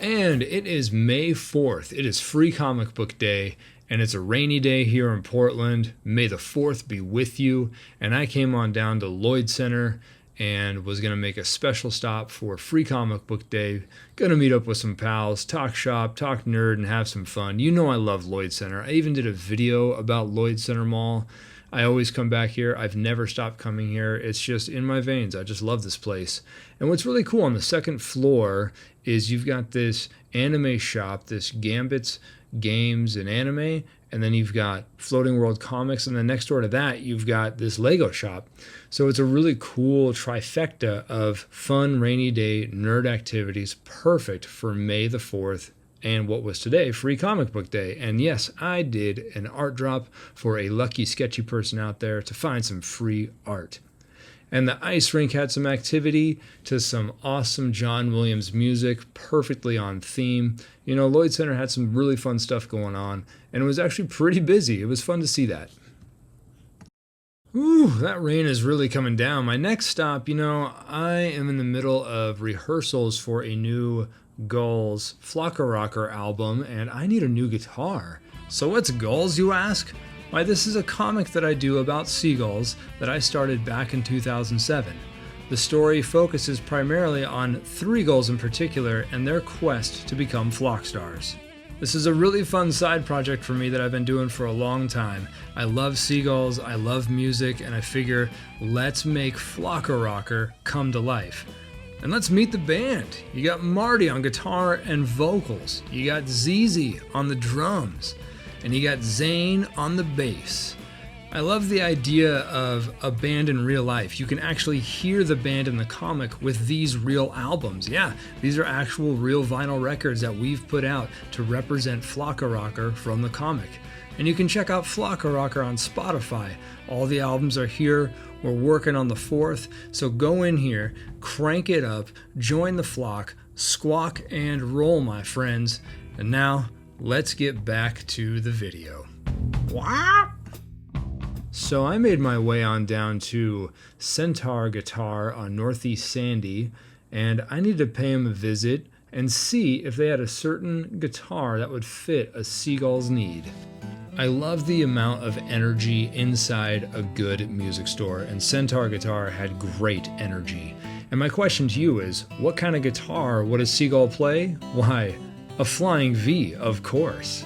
And it is May 4th. It is Free Comic Book Day, and it's a rainy day here in Portland. May the 4th be with you. And I came on down to Lloyd Center and was going to make a special stop for Free Comic Book Day. Going to meet up with some pals, talk shop, talk nerd, and have some fun. You know I love Lloyd Center. I even did a video about Lloyd Center Mall. I always come back here. I've never stopped coming here. It's just in my veins. I just love this place. And what's really cool on the second floor is you've got this anime shop, this Gambit's Games and Anime, and then you've got Floating World Comics, and then next door to that, you've got this Lego shop. So it's a really cool trifecta of fun rainy day nerd activities, perfect for May the 4th and what was today, Free Comic Book Day. And yes, I did an art drop for a lucky sketchy person out there to find some free art. And the ice rink had some activity to some awesome John Williams music, perfectly on theme. You know, Lloyd Center had some really fun stuff going on, and it was actually pretty busy. It was fun to see that. Ooh, that rain is really coming down. My next stop, I am in the middle of rehearsals for a new Gulls Flocka Rocker album, and I need a new guitar. So what's Gulls, you ask? Why, this is a comic that I do about seagulls that I started back in 2007. The story focuses primarily on 3 gulls in particular and their quest to become flock stars. This is a really fun side project for me that I've been doing for a long time. I love seagulls, I love music, and I figure let's make Flocka Rocker come to life. And let's meet the band. You got Marty on guitar and vocals. You got ZZ on the drums. And you got Zane on the bass. I love the idea of a band in real life. You can actually hear the band in the comic with these real albums. Yeah, these are actual real vinyl records that we've put out to represent Flocka Rocker from the comic. And you can check out Flocka Rocker on Spotify. All the albums are here. We're working on the 4th, so go in here, crank it up, join the flock, squawk and roll, my friends. And now, let's get back to the video. What? So I made my way on down to Centaur Guitar on Northeast Sandy, and I needed to pay him a visit and see if they had a certain guitar that would fit a seagull's need. I love the amount of energy inside a good music store, and Centaur Guitar had great energy. And my question to you is, what kind of guitar would a seagull play? Why, a Flying V, of course.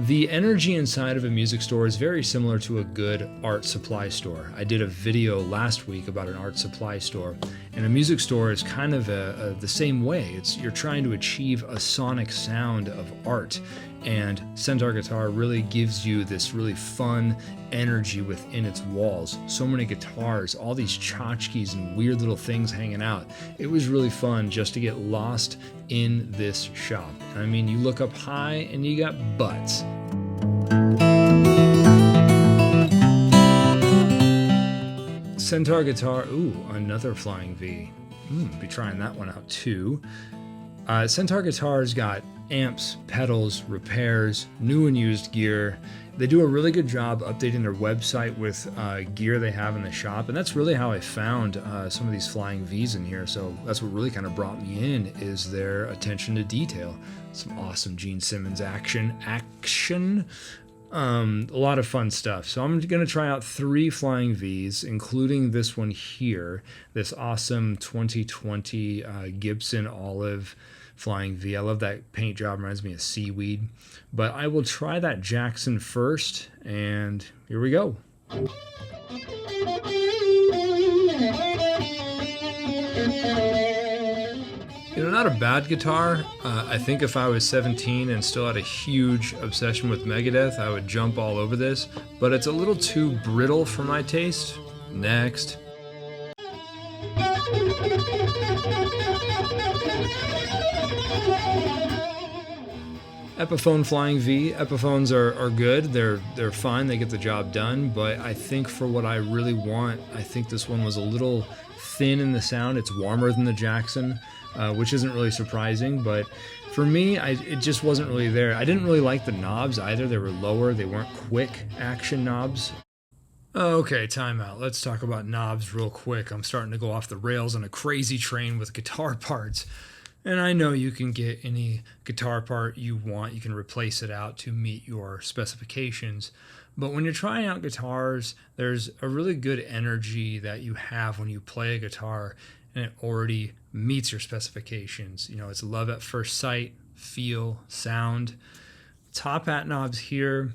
The energy inside of a music store is very similar to a good art supply store. I did a video last week about an art supply store, and a music store is kind of the same way. You're trying to achieve a sonic sound of art, and Centaur Guitar really gives you this really fun energy within its walls. So many guitars, all these tchotchkes and weird little things hanging out. It was really fun just to get lost in this shop. I mean, you look up high and you got butts. Centaur Guitar, ooh, another Flying V. Be trying that one out too. Centaur Guitar's got amps, pedals, repairs, new and used gear. They do a really good job updating their website with gear they have in the shop, and that's really how I found some of these Flying V's in here. So that's what really kind of brought me in, is their attention to detail. Some awesome Gene Simmons action. A lot of fun stuff. So I'm going to try out 3 Flying V's, including this one here, this awesome 2020 Gibson Olive Flying V. I love that paint job, reminds me of seaweed. But I will try that Jackson first, and here we go. Not a bad guitar. I think if I was 17 and still had a huge obsession with Megadeth, I would jump all over this, but it's a little too brittle for my taste. Next. Epiphone Flying V. Epiphones are good. They're fine. They get the job done. But I think for what I really want, I think this one was a little thin in the sound. It's warmer than the Jackson, which isn't really surprising. But for me, it just wasn't really there. I didn't really like the knobs either. They were lower. They weren't quick action knobs. Okay, time out. Let's talk about knobs real quick. I'm starting to go off the rails on a crazy train with guitar parts. And I know you can get any guitar part you want, you can replace it out to meet your specifications. But when you're trying out guitars, there's a really good energy that you have when you play a guitar and it already meets your specifications. You know, it's love at first sight, feel, sound. Top hat knobs here,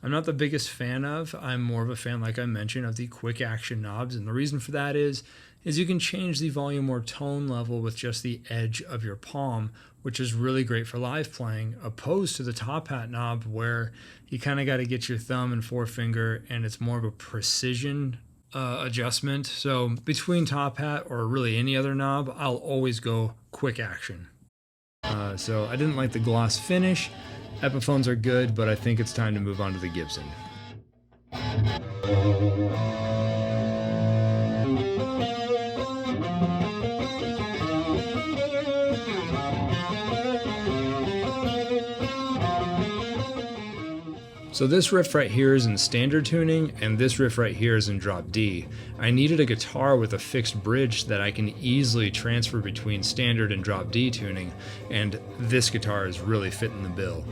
I'm not the biggest fan of. I'm more of a fan, like I mentioned, of the quick action knobs. And the reason for that is you can change the volume or tone level with just the edge of your palm, which is really great for live playing, opposed to the top hat knob where you kind of got to get your thumb and forefinger and it's more of a precision adjustment. So between top hat or really any other knob, I'll always go quick action. So I didn't like the gloss finish. Epiphones are good, but I think it's time to move on to the Gibson. So this riff right here is in standard tuning, and this riff right here is in drop D. I needed a guitar with a fixed bridge that I can easily transfer between standard and drop D tuning, and this guitar is really fitting the bill.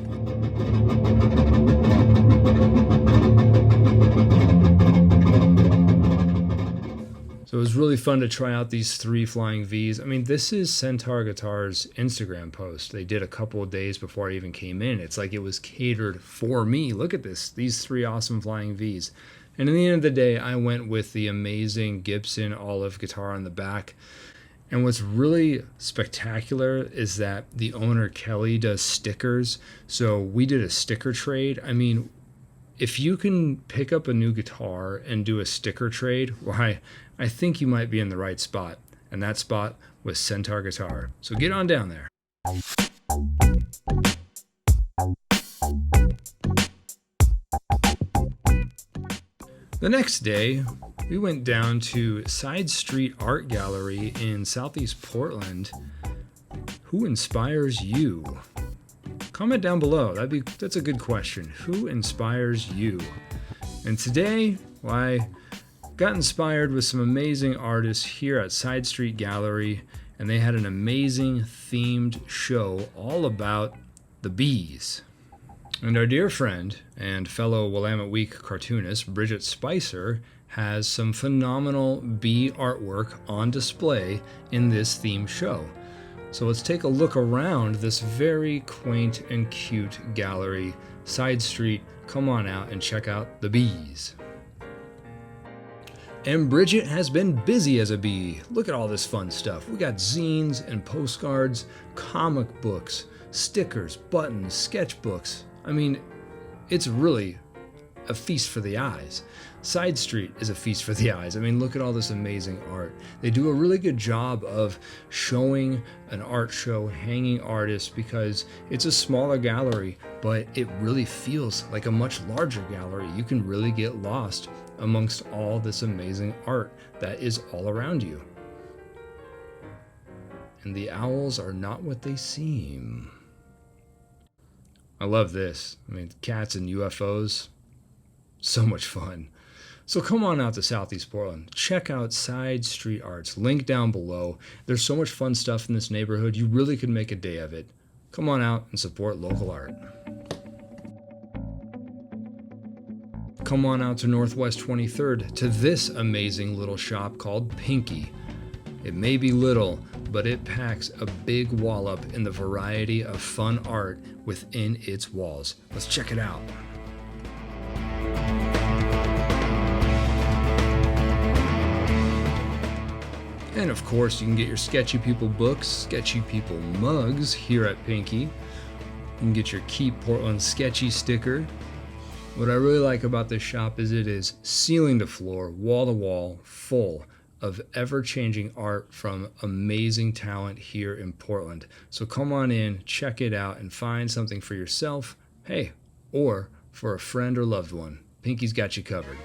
So it was really fun to try out these 3 flying Vs. I mean, this is Centaur Guitars' Instagram post. They did a couple of days before I even came in. It's like it was catered for me. Look at this, these 3 awesome flying Vs. And in the end of the day, I went with the amazing Gibson olive guitar on the back. And what's really spectacular is that the owner, Kelly, does stickers. So we did a sticker trade. I mean, if you can pick up a new guitar and do a sticker trade, why, I think you might be in the right spot. And that spot was Centaur Guitar. So get on down there. The next day, we went down to Side Street Art Gallery in Southeast Portland. Who inspires you? Comment down below. That's a good question. Who inspires you? And today, well, I got inspired with some amazing artists here at Side Street Gallery, and they had an amazing themed show all about the bees. And our dear friend and fellow Willamette Week cartoonist Bridget Spicer has some phenomenal bee artwork on display in this themed show. So let's take a look around this very quaint and cute gallery. Side Street, come on out and check out the bees. And Bridget has been busy as a bee. Look at all this fun stuff. We got zines and postcards, comic books, stickers, buttons, sketchbooks. I mean, it's really a feast for the eyes. Side Street is a feast for the eyes. I mean, look at all this amazing art. They do a really good job of showing an art show, hanging artists, because it's a smaller gallery, but it really feels like a much larger gallery. You can really get lost amongst all this amazing art that is all around you. And the owls are not what they seem. I love this. I mean, cats and UFOs, so much fun. So come on out to Southeast Portland. Check out Side Street Arts. Link down below. There's so much fun stuff in this neighborhood. You really could make a day of it. Come on out and support local art. Come on out to Northwest 23rd to this amazing little shop called Pinky. It may be little, but it packs a big wallop in the variety of fun art within its walls. Let's check it out. And of course, you can get your Sketchy People books, Sketchy People mugs here at Pinky. You can get your Keep Portland Sketchy sticker. What I really like about this shop is it is ceiling to floor, wall to wall, full of ever-changing art from amazing talent here in Portland. So come on in, check it out, and find something for yourself, hey, or for a friend or loved one. Pinky's got you covered.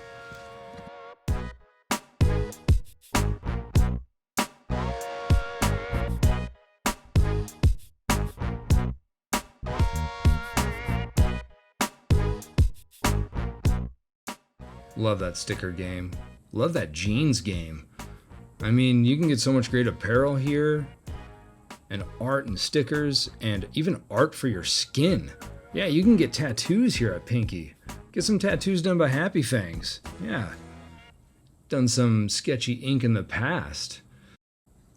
Love that sticker game. Love that jeans game. I mean, you can get so much great apparel here. and art and stickers, and even art for your skin. Yeah, you can get tattoos here at Pinky. Get some tattoos done by Happy Fangs. Yeah, done some sketchy ink in the past.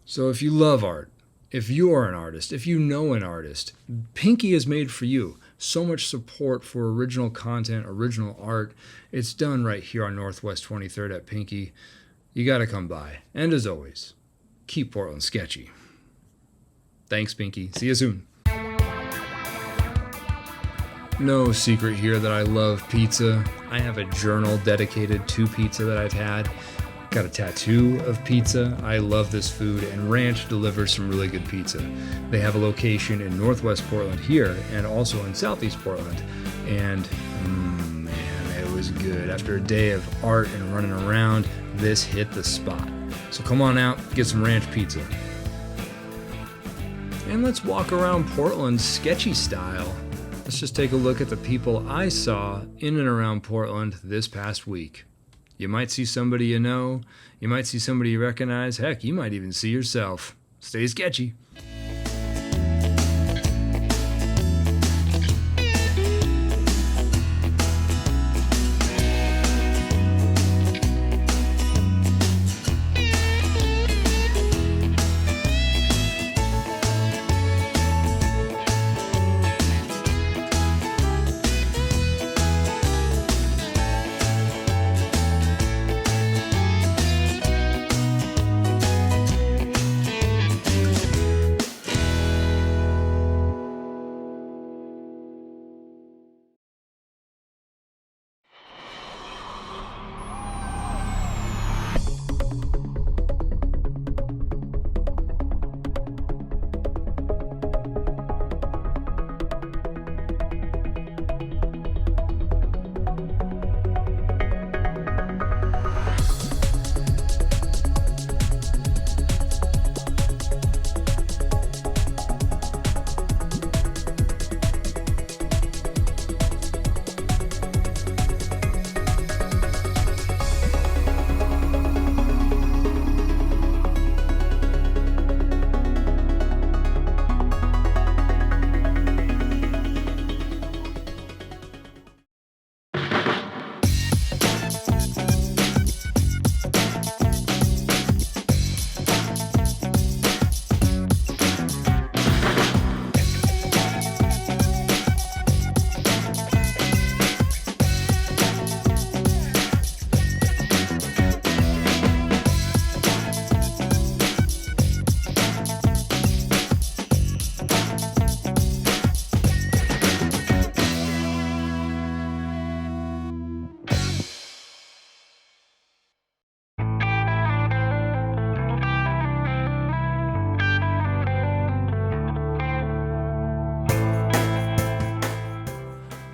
So if you love art, if you are an artist, if you know an artist, Pinky is made for you. So much support for original content, original art. It's done right here on Northwest 23rd at Pinky. You gotta come by. And as always, keep Portland sketchy. Thanks, Pinky. See you soon. No secret here that I love pizza. I have a journal dedicated to pizza that I've had. Got a tattoo of pizza. I love this food, and Ranch delivers some really good pizza. They have a location in Northwest Portland here and also in Southeast Portland. And man, it was good. After a day of art and running around, this hit the spot. So come on out, get some Ranch pizza. And let's walk around Portland sketchy style. Let's just take a look at the people I saw in and around Portland this past week. You might see somebody you know, you might see somebody you recognize, heck, you might even see yourself. Stay sketchy.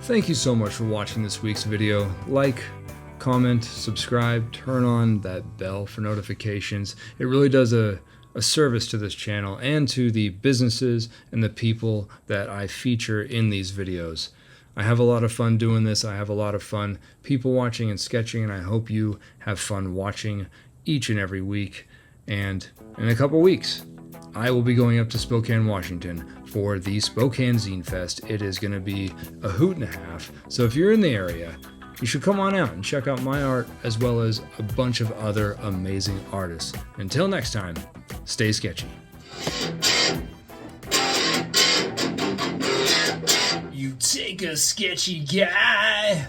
Thank you so much for watching this week's video. Like, comment, subscribe, turn on that bell for notifications. It really does a service to this channel and to the businesses and the people that I feature in these videos. I have a lot of fun doing this. I have a lot of fun people watching and sketching, and I hope you have fun watching each and every week. And in a couple weeks, I will be going up to Spokane, Washington for the Spokane Zine Fest. It is going to be a hoot and a half. So if you're in the area, you should come on out and check out my art as well as a bunch of other amazing artists. Until next time, stay sketchy. You take a sketchy guy.